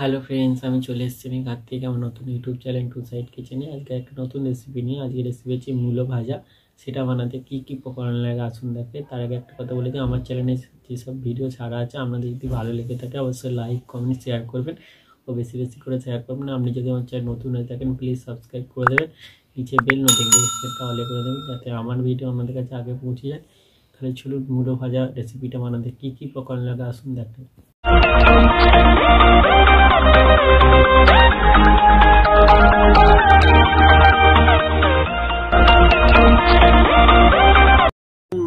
Hello friends, আমি চলে এসেছি আমি কার্তিক আমার নতুন ইউটিউব চ্যানেল টু সাইড কিচেনে। আজকে একটা নতুন রেসিপি নিয়ে আজকে রেসিপি হচ্ছে মূলো ভাজা। সেটা বানাতে কী কী উপকরণ লাগে আসুন দেখে। তার আগে একটা কথা বলে দিই, আমার চ্যানেলে যেসব ভিডিও ছাড়া আছে আপনাদের যদি ভালো লেগে থাকে অবশ্যই লাইক কমেন্ট শেয়ার করবেন ও বেশি বেশি করে শেয়ার করবেন। আপনি যদি আমার চ্যানেল নতুন হয়ে থাকেন প্লিজ সাবস্ক্রাইব করে দেবেন, নিচে বেল নোটিফিকেশনটা অলে করে দেবেন যাতে আমার ভিডিও আপনাদের কাছে আগে পৌঁছে যায়। তাহলে চলুন মূলো ভাজা রেসিপিটা বানাতে কী কী উপকরণ লাগে আসুন দেখেন।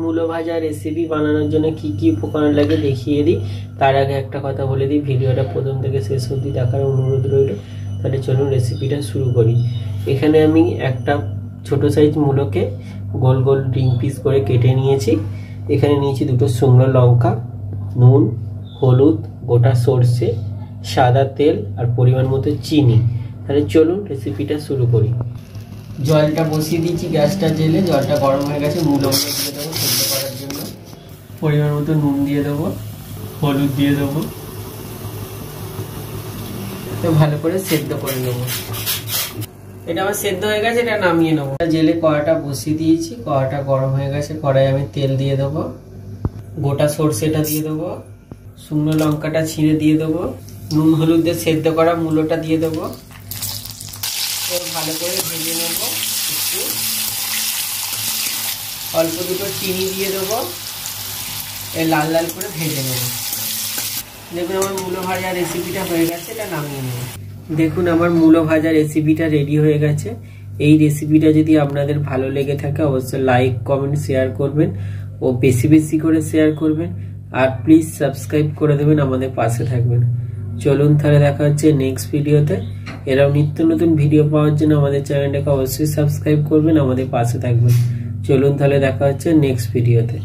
মূলো ভাজা রেসিপি বানানোর জন্য কি কি উপকরণ লাগে দেখিয়ে দিই। তার আগে একটা কথা বলে দিই, ভিডিওটা প্রথম থেকে শেষ অবধি দেখার অনুরোধ রইল। তাহলে চলুন রেসিপিটা শুরু করি। এখানে আমি একটা ছোট সাইজ মূলোকে গোল গোল রিং পিস করে কেটে নিয়েছি। এখানে নিয়েছি দুটো শুকনো লঙ্কা, নুন, হলুদ, গোটা সর্ষে, সাদা তেল আর পরিমাণ মতো চিনি। তাহলে চলুন রেসিপিটা শুরু করি। জলটা বসিয়ে দিয়েছি গ্যাসটা জেলে, জলটা গরম হয়ে গেছে। মূলগুলো দিয়ে দেবো সেদ্ধ করার জন্য। পরিমাণ মতো নুন দিয়ে দেবো, হলুদ দিয়ে দেবো, ভালো করে সেদ্ধ করে নেবো। এটা আমার সেদ্ধ হয়ে গেছে, এটা নামিয়ে নেবো। জেলে কড়াটা বসিয়ে দিয়েছি, কড়াটা গরম হয়ে গেছে। কড়াই আমি তেল দিয়ে দেবো, গোটা সর্ষেটা দিয়ে দেবো, শুকনো লঙ্কাটা ছিঁড়ে দিয়ে দেবো, নুন হলুদ দিয়ে সেদ্ধ করা মূলোটা দিয়ে দেবো। ভালো করে ভেজে নেবো। একটু অল্প দুটো চিনি দিয়ে দেবো, লাল লাল করে ভেজে নেবো। দেখুন আমার মূলো ভাজা রেসিপিটা হয়ে গেছে, এটা নামিয়ে নেবো। দেখুন আমার মূলো ভাজা রেসিপিটা রেডি হয়ে গেছে। এই রেসিপিটা যদি আপনাদের ভালো লেগে থাকে অবশ্যই লাইক কমেন্ট শেয়ার করবেন ও বেশি বেশি করে শেয়ার করবেন। আর প্লিজ সাবস্ক্রাইব করে দেবেন, আমাদের পাশে থাকবেন। চলুন তাহলে দেখা হচ্ছে নেক্সট ভিডিওতে। এরকম নিত্য নতুন ভিডিও পাওয়ার জন্য আমাদের চ্যানেলটাকে অবশ্যই সাবস্ক্রাইব করবেন, আমাদের পাশে থাকবেন। চলুন তাহলে দেখা হচ্ছে নেক্সট ভিডিওতে।